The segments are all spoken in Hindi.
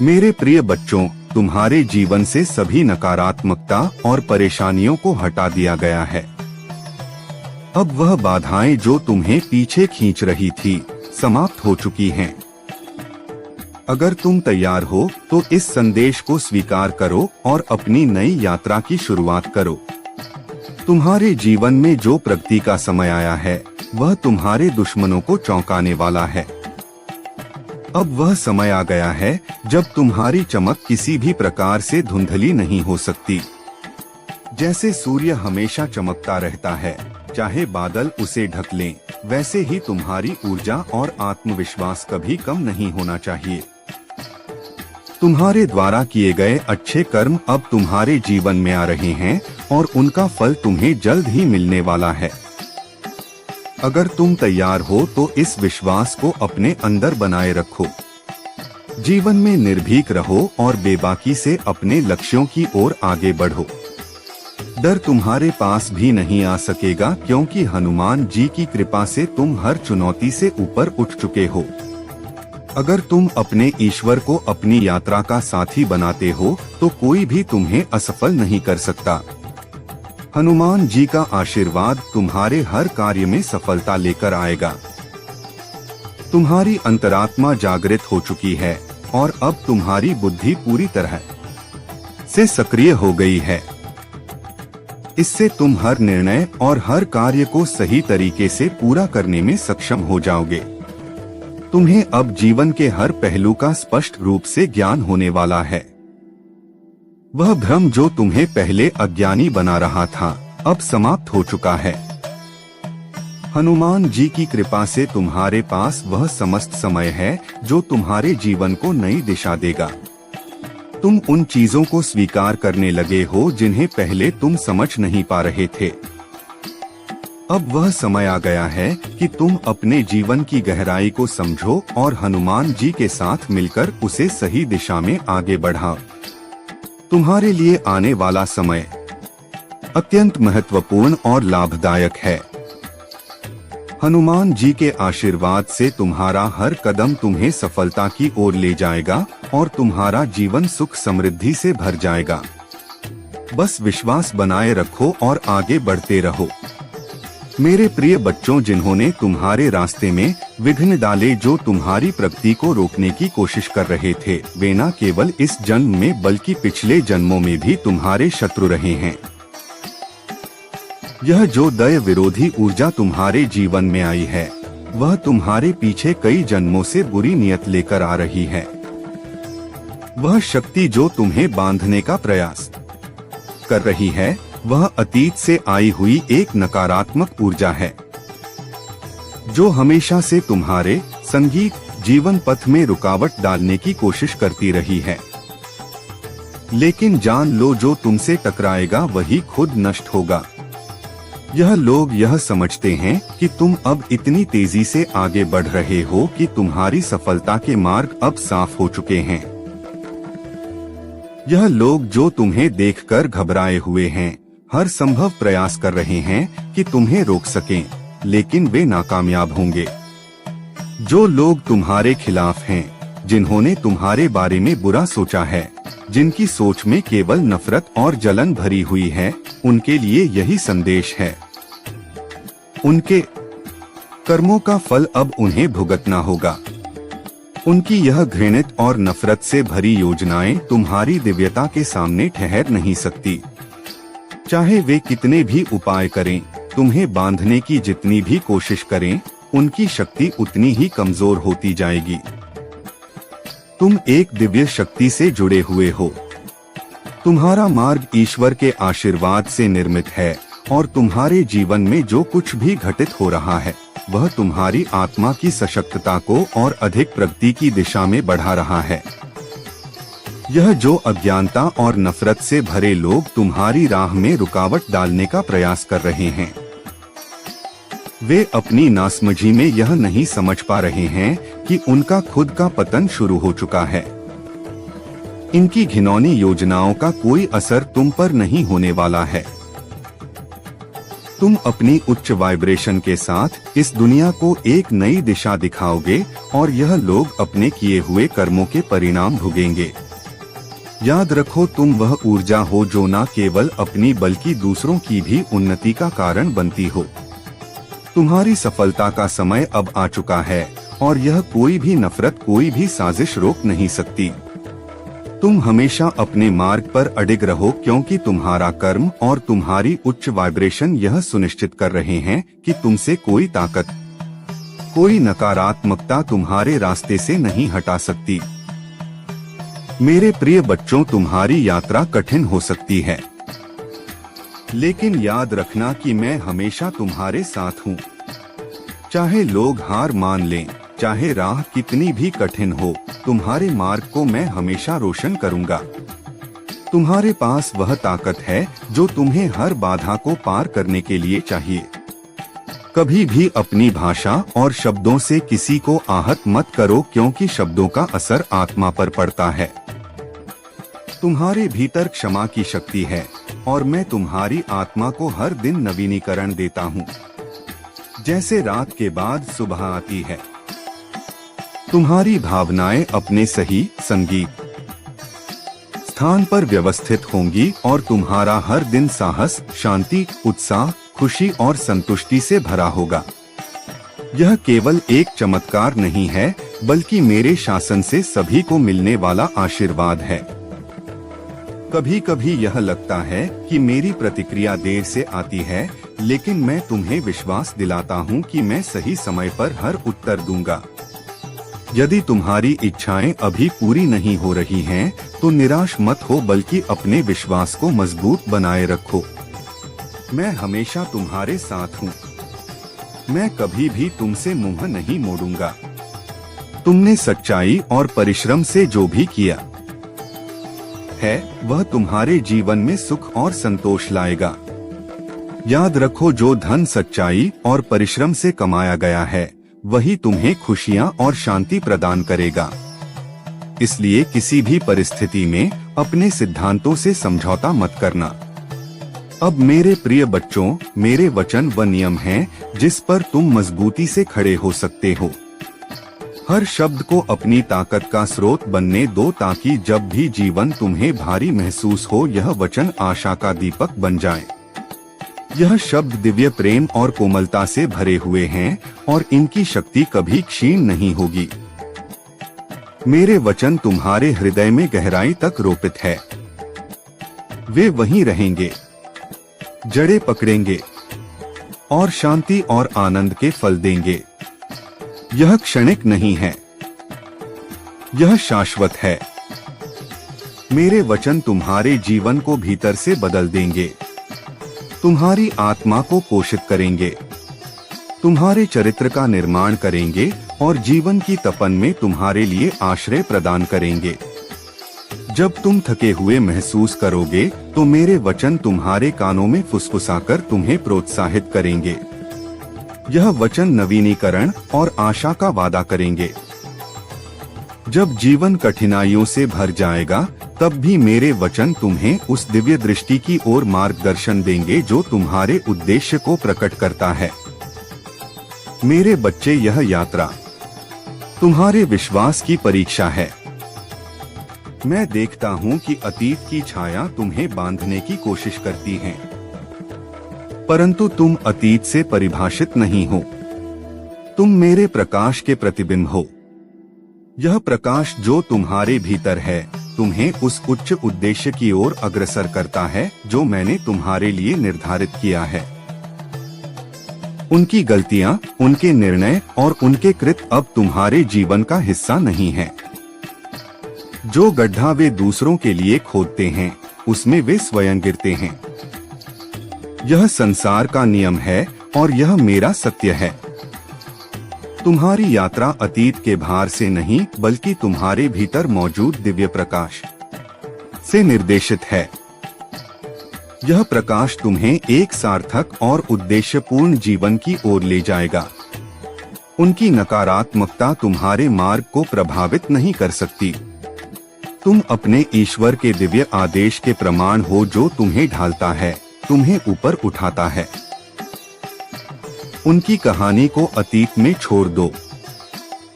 मेरे प्रिय बच्चों, तुम्हारे जीवन से सभी नकारात्मकता और परेशानियों को हटा दिया गया है। अब वह बाधाएं जो तुम्हें पीछे खींच रही थी, समाप्त हो चुकी हैं। अगर तुम तैयार हो तो इस संदेश को स्वीकार करो और अपनी नई यात्रा की शुरुआत करो। तुम्हारे जीवन में जो प्रगति का समय आया है, वह तुम्हारे दुश्मनों को चौंकाने वाला है। अब वह समय आ गया है जब तुम्हारी चमक किसी भी प्रकार से धुंधली नहीं हो सकती। जैसे सूर्य हमेशा चमकता रहता है, चाहे बादल उसे ढक लें, वैसे ही तुम्हारी ऊर्जा और आत्मविश्वास कभी कम नहीं होना चाहिए। तुम्हारे द्वारा किए गए अच्छे कर्म अब तुम्हारे जीवन में आ रहे हैं और उनका फल तुम्हें जल्द ही मिलने वाला है। अगर तुम तैयार हो तो इस विश्वास को अपने अंदर बनाए रखो। जीवन में निर्भीक रहो और बेबाकी से अपने लक्ष्यों की ओर आगे बढ़ो। डर तुम्हारे पास भी नहीं आ सकेगा, क्योंकि हनुमान जी की कृपा से तुम हर चुनौती से ऊपर उठ चुके हो। अगर तुम अपने ईश्वर को अपनी यात्रा का साथी बनाते हो तो कोई भी तुम्हें असफल नहीं कर सकता। हनुमान जी का आशीर्वाद तुम्हारे हर कार्य में सफलता लेकर आएगा। तुम्हारी अंतरात्मा जागृत हो चुकी है और अब तुम्हारी बुद्धि पूरी तरह से सक्रिय हो गई है। इससे तुम हर निर्णय और हर कार्य को सही तरीके से पूरा करने में सक्षम हो जाओगे। तुम्हें अब जीवन के हर पहलू का स्पष्ट रूप से ज्ञान होने वाला है। वह भ्रम जो तुम्हें पहले अज्ञानी बना रहा था, अब समाप्त हो चुका है। हनुमान जी की कृपा से तुम्हारे पास वह समस्त समय है जो तुम्हारे जीवन को नई दिशा देगा। तुम उन चीजों को स्वीकार करने लगे हो जिन्हें पहले तुम समझ नहीं पा रहे थे। अब वह समय आ गया है कि तुम अपने जीवन की गहराई को समझो और हनुमान जी के साथ मिलकर उसे सही दिशा में आगे बढ़ाओ। तुम्हारे लिए आने वाला समय अत्यंत महत्वपूर्ण और लाभदायक है। हनुमान जी के आशीर्वाद से तुम्हारा हर कदम तुम्हें सफलता की ओर ले जाएगा और तुम्हारा जीवन सुख समृद्धि से भर जाएगा। बस विश्वास बनाए रखो और आगे बढ़ते रहो। मेरे प्रिय बच्चों, जिन्होंने तुम्हारे रास्ते में विघ्न डाले, जो तुम्हारी प्रगति को रोकने की कोशिश कर रहे थे, वे न केवल इस जन्म में बल्कि पिछले जन्मों में भी तुम्हारे शत्रु रहे हैं। यह जो दया विरोधी ऊर्जा तुम्हारे जीवन में आई है, वह तुम्हारे पीछे कई जन्मों से बुरी नियत लेकर आ रही है। वह शक्ति जो तुम्हें बांधने का प्रयास कर रही है, वह अतीत से आई हुई एक नकारात्मक ऊर्जा है जो हमेशा से तुम्हारे संगीत जीवन पथ में रुकावट डालने की कोशिश करती रही है। लेकिन जान लो, जो तुमसे टकराएगा वही खुद नष्ट होगा। यह लोग यह समझते हैं कि तुम अब इतनी तेजी से आगे बढ़ रहे हो कि तुम्हारी सफलता के मार्ग अब साफ हो चुके हैं। यह लोग जो तुम्हें देखकर घबराए हुए हैं, हर संभव प्रयास कर रहे हैं कि तुम्हें रोक सकें, लेकिन वे नाकामयाब होंगे। जो लोग तुम्हारे खिलाफ हैं, जिन्होंने तुम्हारे बारे में बुरा सोचा है, जिनकी सोच में केवल नफरत और जलन भरी हुई है, उनके लिए यही संदेश है। उनके कर्मों का फल अब उन्हें भुगतना होगा। उनकी यह घृणित और नफरत से भरी योजनाएं तुम्हारी दिव्यता के सामने ठहर नहीं सकती। चाहे वे कितने भी उपाय करें, तुम्हें बांधने की जितनी भी कोशिश करें, उनकी शक्ति उतनी ही कमजोर होती जाएगी। तुम एक दिव्य शक्ति से जुड़े हुए हो। तुम्हारा मार्ग ईश्वर के आशीर्वाद से निर्मित है और तुम्हारे जीवन में जो कुछ भी घटित हो रहा है, वह तुम्हारी आत्मा की सशक्तता को और अधिक प्रगति की दिशा में बढ़ा रहा है। यह जो अज्ञानता और नफरत से भरे लोग तुम्हारी राह में रुकावट डालने का प्रयास कर रहे हैं, वे अपनी नासमझी में यह नहीं समझ पा रहे हैं कि उनका खुद का पतन शुरू हो चुका है। इनकी घिनौनी योजनाओं का कोई असर तुम पर नहीं होने वाला है। तुम अपनी उच्च वाइब्रेशन के साथ इस दुनिया को एक नई दिशा दिखाओगे और यह लोग अपने किए हुए कर्मों के परिणाम भोगेंगे। याद रखो, तुम वह ऊर्जा हो जो न केवल अपनी बल्कि दूसरों की भी उन्नति का कारण बनती हो। तुम्हारी सफलता का समय अब आ चुका है और यह कोई भी नफरत, कोई भी साजिश रोक नहीं सकती। तुम हमेशा अपने मार्ग पर अडिग रहो, क्योंकि तुम्हारा कर्म और तुम्हारी उच्च वाइब्रेशन यह सुनिश्चित कर रहे हैं कि तुमसे कोई ताकत, कोई नकारात्मकता तुम्हारे रास्ते से नहीं हटा सकती। मेरे प्रिय बच्चों, तुम्हारी यात्रा कठिन हो सकती है, लेकिन याद रखना कि मैं हमेशा तुम्हारे साथ हूँ। चाहे लोग हार मान लें, चाहे राह कितनी भी कठिन हो, तुम्हारे मार्ग को मैं हमेशा रोशन करूंगा। तुम्हारे पास वह ताकत है जो तुम्हें हर बाधा को पार करने के लिए चाहिए। कभी भी अपनी भाषा और शब्दों से किसी को आहत मत करो, क्योंकि शब्दों का असर आत्मा पर पड़ता है। तुम्हारे भीतर क्षमा की शक्ति है और मैं तुम्हारी आत्मा को हर दिन नवीनीकरण देता हूँ, जैसे रात के बाद सुबह आती है। तुम्हारी भावनाएं अपने सही संगीत स्थान पर व्यवस्थित होंगी और तुम्हारा हर दिन साहस, शांति, उत्साह, खुशी और संतुष्टि से भरा होगा। यह केवल एक चमत्कार नहीं है, बल्कि मेरे शासन से सभी को मिलने वाला आशीर्वाद है। कभी कभी यह लगता है कि मेरी प्रतिक्रिया देर से आती है, लेकिन मैं तुम्हें विश्वास दिलाता हूँ कि मैं सही समय पर हर उत्तर दूंगा। यदि तुम्हारी इच्छाएं अभी पूरी नहीं हो रही हैं, तो निराश मत हो, बल्कि अपने विश्वास को मजबूत बनाए रखो। मैं हमेशा तुम्हारे साथ हूँ। मैं कभी भी तुमसे मुंह नहीं मोड़ूंगा। तुमने सच्चाई और परिश्रम से जो भी किया है, वह तुम्हारे जीवन में सुख और संतोष लाएगा। याद रखो, जो धन सच्चाई और परिश्रम से कमाया गया है, वही तुम्हें खुशियां और शांति प्रदान करेगा। इसलिए किसी भी परिस्थिति में अपने सिद्धांतों से समझौता मत करना। अब मेरे प्रिय बच्चों, मेरे वचन व नियम हैं जिस पर तुम मजबूती से खड़े हो सकते हो। हर शब्द को अपनी ताकत का स्रोत बनने दो, ताकि जब भी जीवन तुम्हें भारी महसूस हो, यह वचन आशा का दीपक बन जाए। यह शब्द दिव्य प्रेम और कोमलता से भरे हुए हैं और इनकी शक्ति कभी क्षीण नहीं होगी। मेरे वचन तुम्हारे हृदय में गहराई तक रोपित है। वे वहीं रहेंगे, जड़ें पकड़ेंगे और शांति और आनंद के फल देंगे। यह क्षणिक नहीं है, यह शाश्वत है। मेरे वचन तुम्हारे जीवन को भीतर से बदल देंगे, तुम्हारी आत्मा को पोषित करेंगे, तुम्हारे चरित्र का निर्माण करेंगे और जीवन की तपन में तुम्हारे लिए आश्रय प्रदान करेंगे। जब तुम थके हुए महसूस करोगे, तो मेरे वचन तुम्हारे कानों में फुसफुसाकर तुम्हें प्रोत्साहित करेंगे। यह वचन नवीनीकरण और आशा का वादा करेंगे। जब जीवन कठिनाइयों से भर जाएगा, तब भी मेरे वचन तुम्हें उस दिव्य दृष्टि की ओर मार्गदर्शन देंगे जो तुम्हारे उद्देश्य को प्रकट करता है। मेरे बच्चे, यह यात्रा तुम्हारे विश्वास की परीक्षा है। मैं देखता हूँ कि अतीत की छाया तुम्हें बांधने की कोशिश करती है, परंतु तुम अतीत से परिभाषित नहीं हो। तुम मेरे प्रकाश के प्रतिबिंब हो। यह प्रकाश जो तुम्हारे भीतर है, तुम्हें उस उच्च उद्देश्य की ओर अग्रसर करता है जो मैंने तुम्हारे लिए निर्धारित किया है। उनकी गलतियां, उनके निर्णय और उनके कृत्य अब तुम्हारे जीवन का हिस्सा नहीं है। जो गड्ढा वे दूसरों के लिए खोदते हैं, उसमें वे स्वयं गिरते हैं। यह संसार का नियम है और यह मेरा सत्य है। तुम्हारी यात्रा अतीत के भार से नहीं, बल्कि तुम्हारे भीतर मौजूद दिव्य प्रकाश से निर्देशित है। यह प्रकाश तुम्हें एक सार्थक और उद्देश्यपूर्ण जीवन की ओर ले जाएगा। उनकी नकारात्मकता तुम्हारे मार्ग को प्रभावित नहीं कर सकती। तुम अपने ईश्वर के दिव्य आदेश के प्रमाण हो जो तुम्हें ढालता है, तुम्हें ऊपर उठाता है। उनकी कहानी को अतीत में छोड़ दो।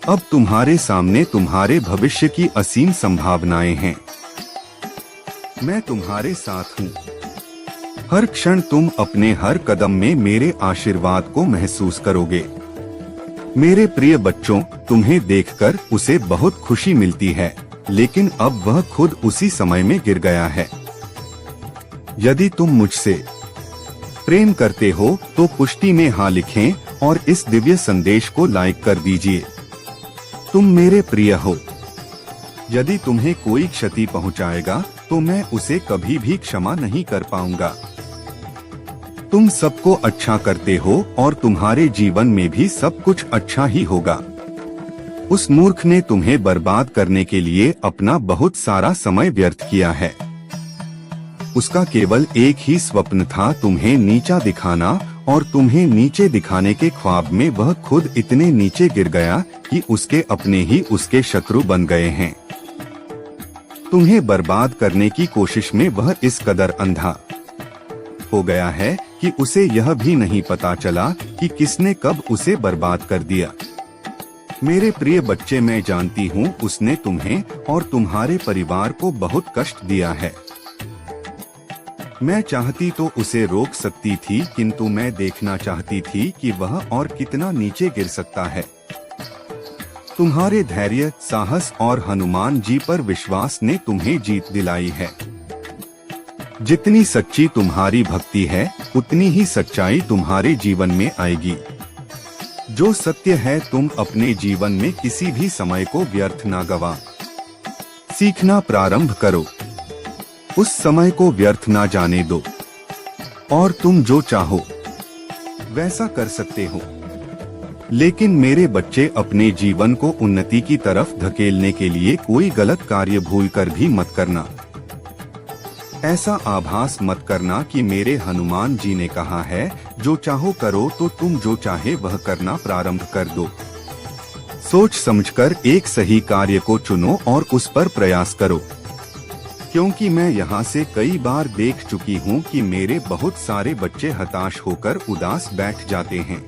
अब तुम्हारे सामने तुम्हारे भविष्य की असीम संभावनाएं हैं। मैं तुम्हारे साथ हूँ। हर क्षण तुम अपने हर कदम में मेरे आशीर्वाद को महसूस करोगे। मेरे प्रिय बच्चों, तुम्हें देखकर उसे बहुत खुशी मिलती है, लेकिन अब वह खुद उसी समय में गिर गया है। यदि तुम मुझसे प्रेम करते हो तो पुष्टि में हाँ लिखें और इस दिव्य संदेश को लाइक कर दीजिए। तुम मेरे प्रिय हो। यदि तुम्हें कोई क्षति पहुंचाएगा तो मैं उसे कभी भी क्षमा नहीं कर पाऊंगा। तुम सबको अच्छा करते हो और तुम्हारे जीवन में भी सब कुछ अच्छा ही होगा। उस मूर्ख ने तुम्हें बर्बाद करने के लिए अपना बहुत सारा समय व्यर्थ किया है। उसका केवल एक ही स्वप्न था, तुम्हें नीचा दिखाना, और तुम्हें नीचे दिखाने के ख्वाब में वह खुद इतने नीचे गिर गया कि उसके अपने ही उसके शत्रु बन गए हैं। तुम्हें बर्बाद करने की कोशिश में वह इस कदर अंधा हो गया है कि उसे यह भी नहीं पता चला कि किसने कब उसे बर्बाद कर दिया। मेरे प्रिय बच्चे, मैं जानती हूँ उसने तुम्हें और तुम्हारे परिवार को बहुत कष्ट दिया है। मैं चाहती तो उसे रोक सकती थी, किंतु मैं देखना चाहती थी कि वह और कितना नीचे गिर सकता है। तुम्हारे धैर्य, साहस और हनुमान जी पर विश्वास ने तुम्हें जीत दिलाई है। जितनी सच्ची तुम्हारी भक्ति है, उतनी ही सच्चाई तुम्हारे जीवन में आएगी। जो सत्य है, तुम अपने जीवन में किसी भी समय को व्यर्थ ना गवा। सीखना प्रारंभ करो, उस समय को व्यर्थ ना जाने दो, और तुम जो चाहो वैसा कर सकते हो। लेकिन मेरे बच्चे, अपने जीवन को उन्नति की तरफ धकेलने के लिए कोई गलत कार्य भूलकर भी मत करना। ऐसा आभास मत करना कि मेरे हनुमान जी ने कहा है जो चाहो करो, तो तुम जो चाहे वह करना प्रारंभ कर दो। सोच समझकर एक सही कार्य को चुनो और उस पर प्रयास करो, क्योंकि मैं यहाँ से कई बार देख चुकी हूँ कि मेरे बहुत सारे बच्चे हताश होकर उदास बैठ जाते हैं।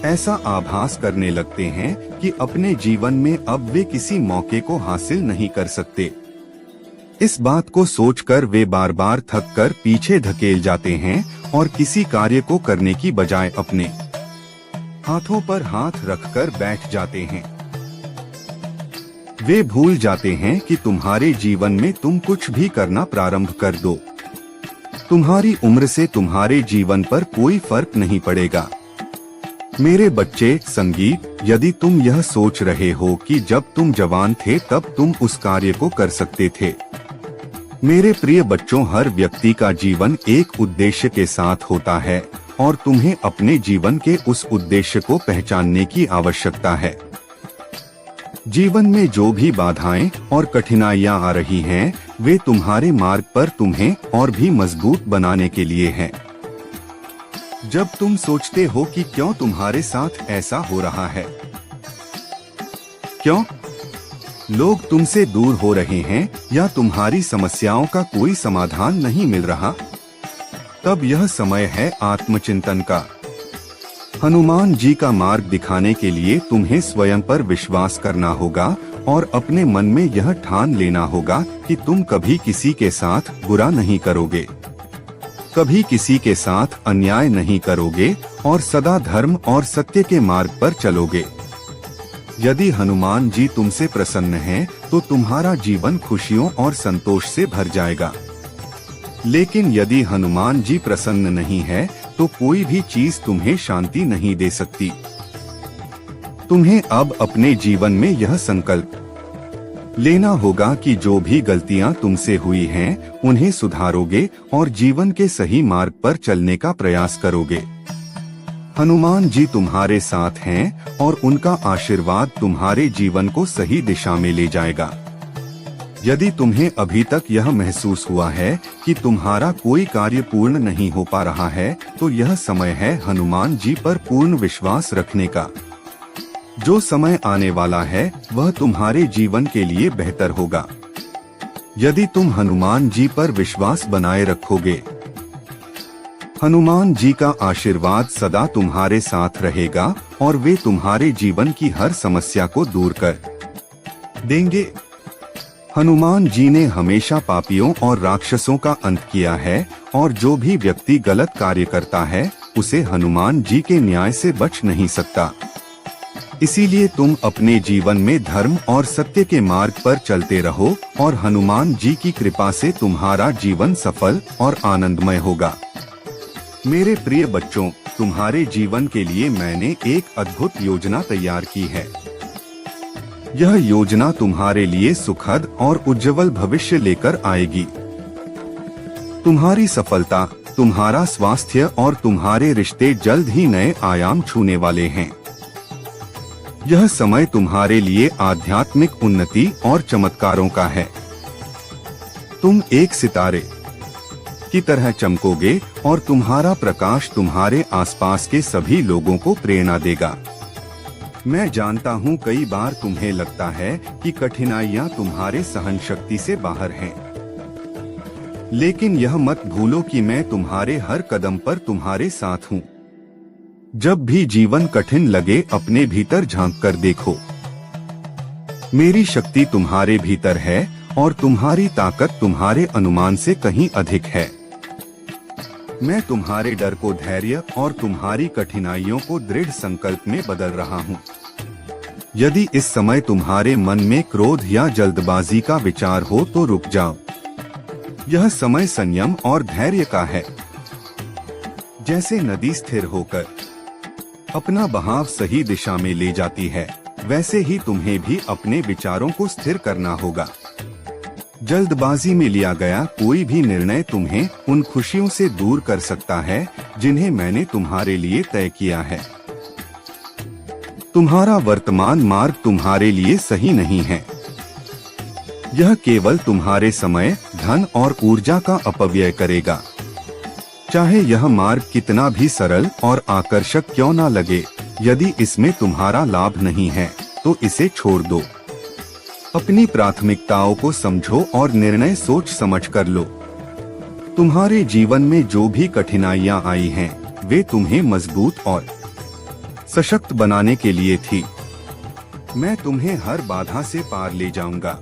ऐसा आभास करने लगते हैं कि अपने जीवन में अब वे किसी मौके को हासिल नहीं कर सकते। इस बात को सोचकर वे बार बार थक कर पीछे धकेल जाते हैं और किसी कार्य को करने की बजाय अपने हाथों पर हाथ रखकर बैठ जाते हैं। वे भूल जाते हैं कि तुम्हारे जीवन में तुम कुछ भी करना प्रारंभ कर दो, तुम्हारी उम्र से तुम्हारे जीवन पर कोई फर्क नहीं पड़ेगा। मेरे बच्चे, संगीत, यदि तुम यह सोच रहे हो कि जब तुम जवान थे तब तुम उस कार्य को कर सकते थे। मेरे प्रिय बच्चों, हर व्यक्ति का जीवन एक उद्देश्य के साथ होता है और तुम्हें अपने जीवन के उस उद्देश्य को पहचानने की आवश्यकता है। जीवन में जो भी बाधाएं और कठिनाइयां आ रही हैं, वे तुम्हारे मार्ग पर तुम्हें और भी मजबूत बनाने के लिए हैं। जब तुम सोचते हो कि क्यों तुम्हारे साथ ऐसा हो रहा है, क्यों लोग तुमसे दूर हो रहे हैं या तुम्हारी समस्याओं का कोई समाधान नहीं मिल रहा, तब यह समय है आत्मचिंतन का। हनुमान जी का मार्ग दिखाने के लिए तुम्हें स्वयं पर विश्वास करना होगा और अपने मन में यह ठान लेना होगा कि तुम कभी किसी के साथ बुरा नहीं करोगे, कभी किसी के साथ अन्याय नहीं करोगे और सदा धर्म और सत्य के मार्ग पर चलोगे। यदि हनुमान जी तुमसे प्रसन्न हैं, तो तुम्हारा जीवन खुशियों और संतोष से भर जाएगा। लेकिन यदि हनुमान जी प्रसन्न नहीं है, तो कोई भी चीज तुम्हें शांति नहीं दे सकती। तुम्हें अब अपने जीवन में यह संकल्प लेना होगा कि जो भी गलतियां तुमसे हुई हैं, उन्हें सुधारोगे और जीवन के सही मार्ग पर चलने का प्रयास करोगे। हनुमान जी तुम्हारे साथ हैं और उनका आशीर्वाद तुम्हारे जीवन को सही दिशा में ले जाएगा। यदि तुम्हें अभी तक यह महसूस हुआ है कि तुम्हारा कोई कार्य पूर्ण नहीं हो पा रहा है, तो यह समय है हनुमान जी पर पूर्ण विश्वास रखने का। जो समय आने वाला है वह तुम्हारे जीवन के लिए बेहतर होगा, यदि तुम हनुमान जी पर विश्वास बनाए रखोगे। हनुमान जी का आशीर्वाद सदा तुम्हारे साथ रहेगा और वे तुम्हारे जीवन की हर समस्या को दूर कर देंगे। हनुमान जी ने हमेशा पापियों और राक्षसों का अंत किया है और जो भी व्यक्ति गलत कार्य करता है उसे हनुमान जी के न्याय से बच नहीं सकता। इसीलिए तुम अपने जीवन में धर्म और सत्य के मार्ग पर चलते रहो और हनुमान जी की कृपा से तुम्हारा जीवन सफल और आनंदमय होगा। मेरे प्रिय बच्चों, तुम्हारे जीवन के लिए मैंने एक अद्भुत योजना तैयार की है। यह योजना तुम्हारे लिए सुखद और उज्जवल भविष्य लेकर आएगी। तुम्हारी सफलता, तुम्हारा स्वास्थ्य और तुम्हारे रिश्ते जल्द ही नए आयाम छूने वाले हैं। यह समय तुम्हारे लिए आध्यात्मिक उन्नति और चमत्कारों का है। तुम एक सितारे की तरह चमकोगे और तुम्हारा प्रकाश तुम्हारे आसपास के सभी लोगों को प्रेरणा देगा। मैं जानता हूँ कई बार तुम्हें लगता है कि कठिनाइयाँ तुम्हारे सहन शक्ति से बाहर हैं। लेकिन यह मत भूलो कि मैं तुम्हारे हर कदम पर तुम्हारे साथ हूँ। जब भी जीवन कठिन लगे अपने भीतर झांक कर देखो। मेरी शक्ति तुम्हारे भीतर है और तुम्हारी ताकत तुम्हारे अनुमान से कहीं अधिक है। मैं तुम्हारे डर को धैर्य और तुम्हारी कठिनाइयों को दृढ़ संकल्प में बदल रहा हूँ। यदि इस समय तुम्हारे मन में क्रोध या जल्दबाजी का विचार हो तो रुक जाओ। यह समय संयम और धैर्य का है। जैसे नदी स्थिर होकर अपना बहाव सही दिशा में ले जाती है, वैसे ही तुम्हें भी अपने विचारों को स्थिर करना होगा। जल्दबाजी में लिया गया कोई भी निर्णय तुम्हें उन खुशियों से दूर कर सकता है जिन्हें मैंने तुम्हारे लिए तय किया है। तुम्हारा वर्तमान मार्ग तुम्हारे लिए सही नहीं है। यह केवल तुम्हारे समय, धन और ऊर्जा का अपव्यय करेगा। चाहे यह मार्ग कितना भी सरल और आकर्षक क्यों न लगे, यदि इसमें तुम्हारा लाभ नहीं है तो इसे छोड़ दो। अपनी प्राथमिकताओं को समझो और निर्णय सोच समझ कर लो। तुम्हारे जीवन में जो भी कठिनाइयां आई हैं, वे तुम्हें मजबूत और सशक्त बनाने के लिए थी। मैं तुम्हें हर बाधा से पार ले जाऊंगा।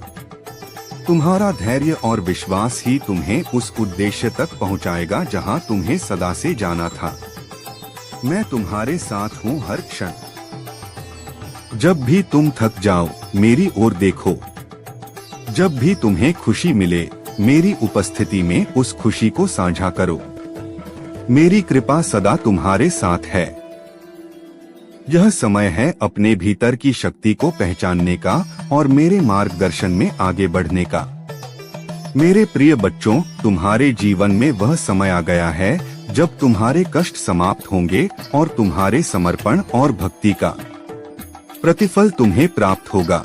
तुम्हारा धैर्य और विश्वास ही तुम्हें उस उद्देश्य तक पहुंचाएगा जहां तुम्हें सदा से जाना था। मैं तुम्हारे साथ हूं हर क्षण। जब भी तुम थक जाओ, मेरी ओर देखो। जब भी तुम्हें खुशी मिले, मेरी उपस्थिति में उस खुशी को साझा करो। मेरी कृपा सदा तुम्हारे साथ है। यह समय है अपने भीतर की शक्ति को पहचानने का और मेरे मार्गदर्शन में आगे बढ़ने का। मेरे प्रिय बच्चों, तुम्हारे जीवन में वह समय आ गया है जब तुम्हारे कष्ट समाप्त होंगे और तुम्हारे समर्पण और भक्ति का प्रतिफल तुम्हें प्राप्त होगा।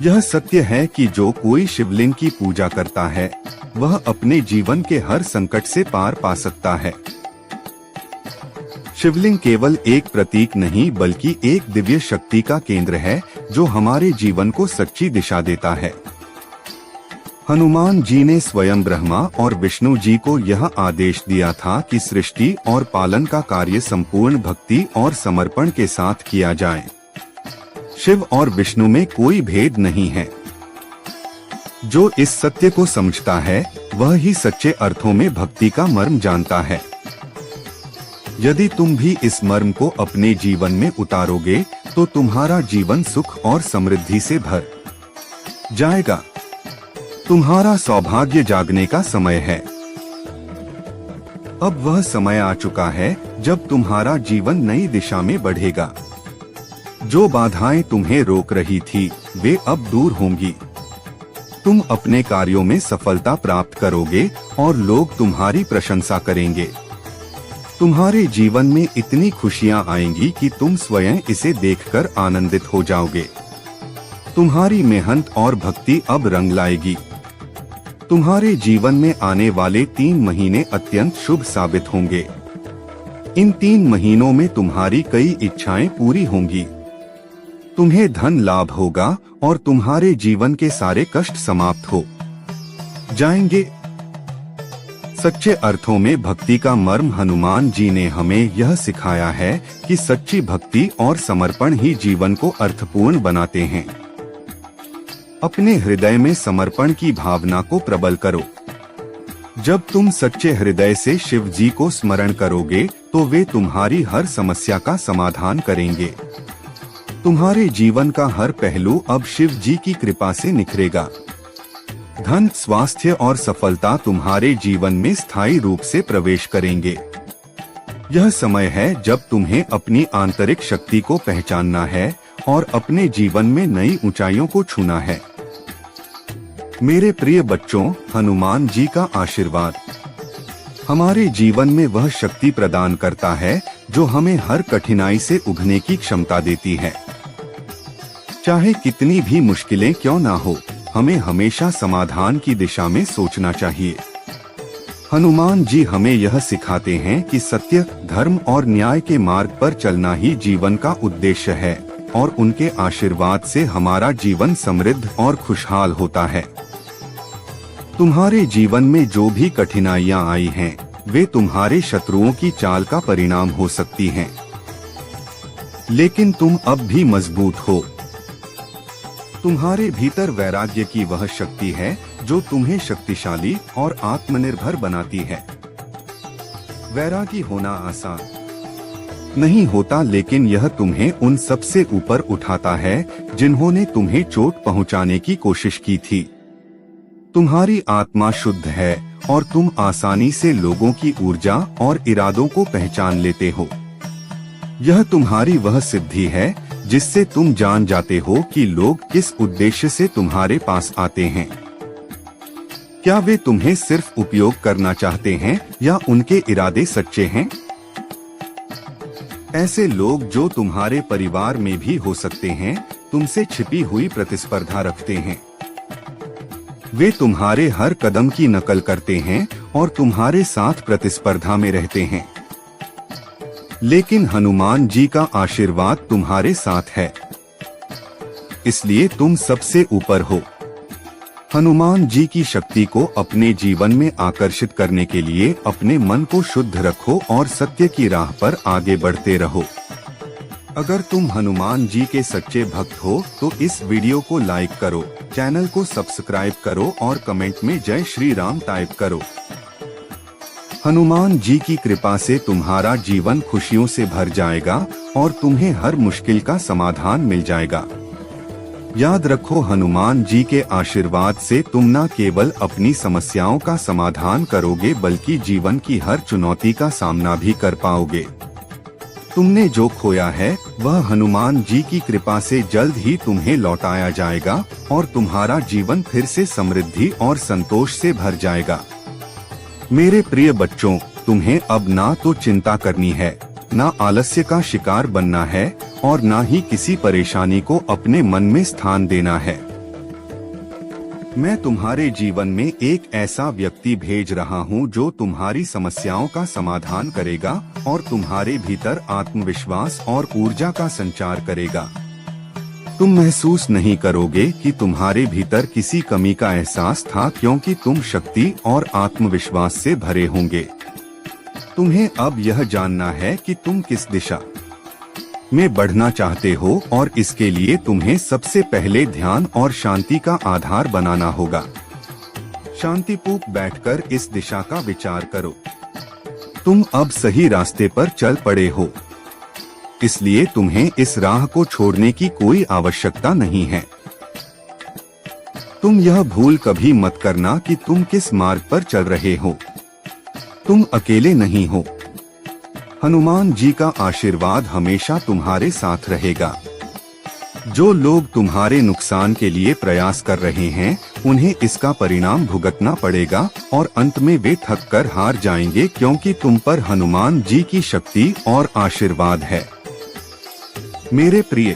यह सत्य है कि जो कोई शिवलिंग की पूजा करता है, वह अपने जीवन के हर संकट से पार पा सकता है। शिवलिंग केवल एक प्रतीक नहीं बल्कि एक दिव्य शक्ति का केंद्र है जो हमारे जीवन को सच्ची दिशा देता है। हनुमान जी ने स्वयं ब्रह्मा और विष्णु जी को यह आदेश दिया था कि सृष्टि और पालन का कार्य संपूर्ण भक्ति और समर्पण के साथ किया जाए। शिव और विष्णु में कोई भेद नहीं है। जो इस सत्य को समझता है, वह ही सच्चे अर्थों में भक्ति का मर्म जानता है। यदि तुम भी इस मर्म को अपने जीवन में उतारोगे, तो तुम्हारा जीवन सुख और समृद्धि से भर जाएगा। तुम्हारा सौभाग्य जागने का समय है। अब वह समय आ चुका है जब तुम्हारा जीवन नई दिशा में बढ़ेगा। जो बाधाएं तुम्हें रोक रही थी, वे अब दूर होंगी। तुम अपने कार्यों में सफलता प्राप्त करोगे और लोग तुम्हारी प्रशंसा करेंगे। तुम्हारे जीवन में इतनी खुशियां आएंगी कि तुम स्वयं इसे देखकर आनंदित हो जाओगे। तुम्हारी मेहनत और भक्ति अब रंग लाएगी। तुम्हारे जीवन में आने वाले 3 महीने अत्यंत शुभ साबित होंगे। इन 3 महीनों में तुम्हारी कई इच्छाएं पूरी होंगी। तुम्हें धन लाभ होगा और तुम्हारे जीवन के सारे कष्ट समाप्त हो जाएंगे। सच्चे अर्थों में भक्ति का मर्म हनुमान जी ने हमें यह सिखाया है कि सच्ची भक्ति और समर्पण ही जीवन को अर्थपूर्ण बनाते हैं। अपने हृदय में समर्पण की भावना को प्रबल करो। जब तुम सच्चे हृदय से शिव जी को स्मरण करोगे तो वे तुम्हारी हर समस्या का समाधान करेंगे। तुम्हारे जीवन का हर पहलू अब शिव जी की कृपा से निखरेगा। धन, स्वास्थ्य और सफलता तुम्हारे जीवन में स्थायी रूप से प्रवेश करेंगे। यह समय है जब तुम्हें अपनी आंतरिक शक्ति को पहचानना है और अपने जीवन में नई ऊंचाइयों को छूना है। मेरे प्रिय बच्चों, हनुमान जी का आशीर्वाद हमारे जीवन में वह शक्ति प्रदान करता है जो हमें हर कठिनाई से उभरने की क्षमता देती है। चाहे कितनी भी मुश्किलें क्यों ना हो, हमें हमेशा समाधान की दिशा में सोचना चाहिए। हनुमान जी हमें यह सिखाते हैं कि सत्य, धर्म और न्याय के मार्ग पर चलना ही जीवन का उद्देश्य है और उनके आशीर्वाद से हमारा जीवन समृद्ध और खुशहाल होता है। तुम्हारे जीवन में जो भी कठिनाइयां आई हैं, वे तुम्हारे शत्रुओं की चाल का परिणाम हो सकती हैं, लेकिन तुम अब भी मजबूत हो। तुम्हारे भीतर वैराग्य की वह शक्ति है जो तुम्हें शक्तिशाली और आत्मनिर्भर बनाती है। वैरागी होना आसान नहीं होता, लेकिन यह तुम्हें उन सबसे ऊपर उठाता है जिन्होंने तुम्हें चोट पहुंचाने की कोशिश की थी। तुम्हारी आत्मा शुद्ध है और तुम आसानी से लोगों की ऊर्जा और इरादों को पहचान लेते हो। यह तुम्हारी वह सिद्धि है जिससे तुम जान जाते हो कि लोग किस उद्देश्य से तुम्हारे पास आते हैं। क्या वे तुम्हें सिर्फ उपयोग करना चाहते हैं या उनके इरादे सच्चे हैं? ऐसे लोग, जो तुम्हारे परिवार में भी हो सकते हैं, तुमसे छिपी हुई प्रतिस्पर्धा रखते हैं। वे तुम्हारे हर कदम की नकल करते हैं और तुम्हारे साथ प्रतिस्पर्धा में रहते हैं। लेकिन हनुमान जी का आशीर्वाद तुम्हारे साथ है, इसलिए तुम सबसे ऊपर हो। हनुमान जी की शक्ति को अपने जीवन में आकर्षित करने के लिए अपने मन को शुद्ध रखो और सत्य की राह पर आगे बढ़ते रहो। अगर तुम हनुमान जी के सच्चे भक्त हो तो इस वीडियो को लाइक करो, चैनल को सब्सक्राइब करो और कमेंट में जय श्री राम टाइप करो। हनुमान जी की कृपा से तुम्हारा जीवन खुशियों से भर जाएगा और तुम्हें हर मुश्किल का समाधान मिल जाएगा। याद रखो, हनुमान जी के आशीर्वाद से तुम न केवल अपनी समस्याओं का समाधान करोगे बल्कि जीवन की हर चुनौती का सामना भी कर पाओगे। तुमने जो खोया है वह हनुमान जी की कृपा से जल्द ही तुम्हें लौटाया जाएगा और तुम्हारा जीवन फिर से समृद्धि और संतोष से भर जाएगा। मेरे प्रिय बच्चों, तुम्हें अब ना तो चिंता करनी है, ना आलस्य का शिकार बनना है और ना ही किसी परेशानी को अपने मन में स्थान देना है। मैं तुम्हारे जीवन में एक ऐसा व्यक्ति भेज रहा हूं जो तुम्हारी समस्याओं का समाधान करेगा और तुम्हारे भीतर आत्मविश्वास और ऊर्जा का संचार करेगा। तुम महसूस नहीं करोगे कि तुम्हारे भीतर किसी कमी का एहसास था, क्योंकि तुम शक्ति और आत्मविश्वास से भरे होंगे। तुम्हें अब यह जानना है कि तुम किस दिशा में बढ़ना चाहते हो और इसके लिए तुम्हें सबसे पहले ध्यान और शांति का आधार बनाना होगा। शांतिपूर्वक बैठकर इस दिशा का विचार करो। तुम अब सही रास्ते पर चल पड़े हो, इसलिए तुम्हें इस राह को छोड़ने की कोई आवश्यकता नहीं है। तुम यह भूल कभी मत करना कि तुम किस मार्ग पर चल रहे हो। तुम अकेले नहीं हो। हनुमान जी का आशीर्वाद हमेशा तुम्हारे साथ रहेगा। जो लोग तुम्हारे नुकसान के लिए प्रयास कर रहे हैं, उन्हें इसका परिणाम भुगतना पड़ेगा और अंत में वे थक कर हार जाएंगे, क्योंकि तुम पर हनुमान जी की शक्ति और आशीर्वाद है। मेरे प्रिय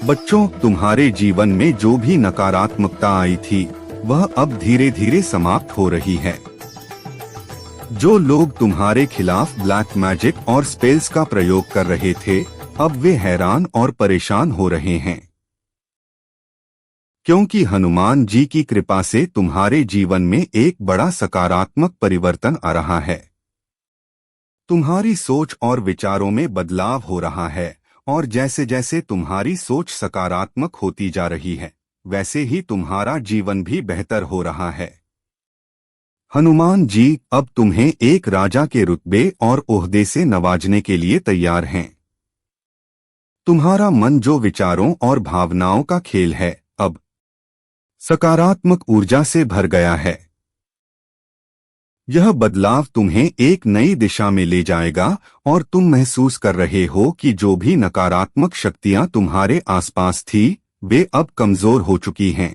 बच्चों, तुम्हारे जीवन में जो भी नकारात्मकता आई थी वह अब धीरे धीरे समाप्त हो रही है। जो लोग तुम्हारे खिलाफ ब्लैक मैजिक और स्पेल्स का प्रयोग कर रहे थे, अब वे हैरान और परेशान हो रहे हैं, क्योंकि हनुमान जी की कृपा से तुम्हारे जीवन में एक बड़ा सकारात्मक परिवर्तन आ रहा है। तुम्हारी सोच और विचारों में बदलाव हो रहा है, और जैसे जैसे तुम्हारी सोच सकारात्मक होती जा रही है, वैसे ही तुम्हारा जीवन भी बेहतर हो रहा है। हनुमान जी अब तुम्हें एक राजा के रुतबे और ओहदे से नवाजने के लिए तैयार हैं। तुम्हारा मन जो विचारों और भावनाओं का खेल है, अब सकारात्मक ऊर्जा से भर गया है। यह बदलाव तुम्हें एक नई दिशा में ले जाएगा, और तुम महसूस कर रहे हो कि जो भी नकारात्मक शक्तियां तुम्हारे आसपास थी, वे अब कमजोर हो चुकी हैं।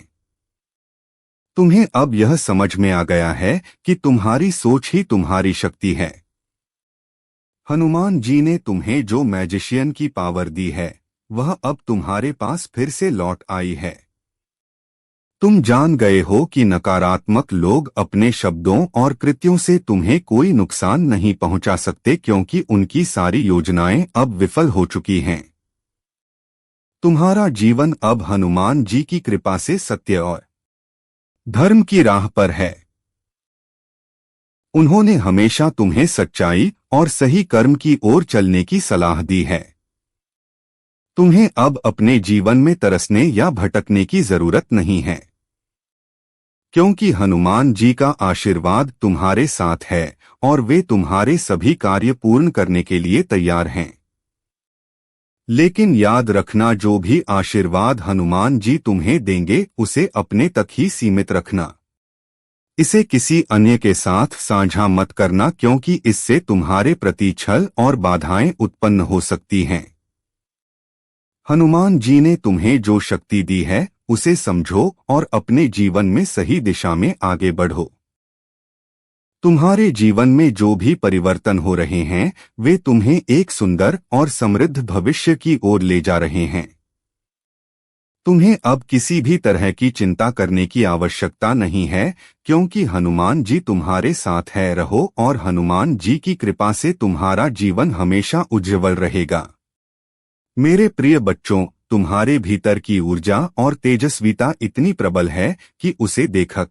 तुम्हें अब यह समझ में आ गया है कि तुम्हारी सोच ही तुम्हारी शक्ति है। हनुमान जी ने तुम्हें जो मैजिशियन की पावर दी है, वह अब तुम्हारे पास फिर से लौट आई है। तुम जान गए हो कि नकारात्मक लोग अपने शब्दों और कृत्यों से तुम्हें कोई नुकसान नहीं पहुंचा सकते, क्योंकि उनकी सारी योजनाएं अब विफल हो चुकी हैं। तुम्हारा जीवन अब हनुमान जी की कृपा से सत्य और धर्म की राह पर है। उन्होंने हमेशा तुम्हें सच्चाई और सही कर्म की ओर चलने की सलाह दी है। तुम्हें अब अपने जीवन में तरसने या भटकने की जरूरत नहीं है, क्योंकि हनुमान जी का आशीर्वाद तुम्हारे साथ है और वे तुम्हारे सभी कार्य पूर्ण करने के लिए तैयार हैं। लेकिन याद रखना, जो भी आशीर्वाद हनुमान जी तुम्हें देंगे, उसे अपने तक ही सीमित रखना। इसे किसी अन्य के साथ साझा मत करना, क्योंकि इससे तुम्हारे प्रति छल और बाधाएं उत्पन्न हो सकती हैं। हनुमान जी ने तुम्हें जो शक्ति दी है, उसे समझो और अपने जीवन में सही दिशा में आगे बढ़ो। तुम्हारे जीवन में जो भी परिवर्तन हो रहे हैं, वे तुम्हें एक सुंदर और समृद्ध भविष्य की ओर ले जा रहे हैं। तुम्हें अब किसी भी तरह की चिंता करने की आवश्यकता नहीं है, क्योंकि हनुमान जी तुम्हारे साथ है। रहो, और हनुमान जी की कृपा से तुम्हारा जीवन हमेशा उज्ज्वल रहेगा। मेरे प्रिय बच्चों, तुम्हारे भीतर की ऊर्जा और तेजस्विता इतनी प्रबल है कि उसे देखकर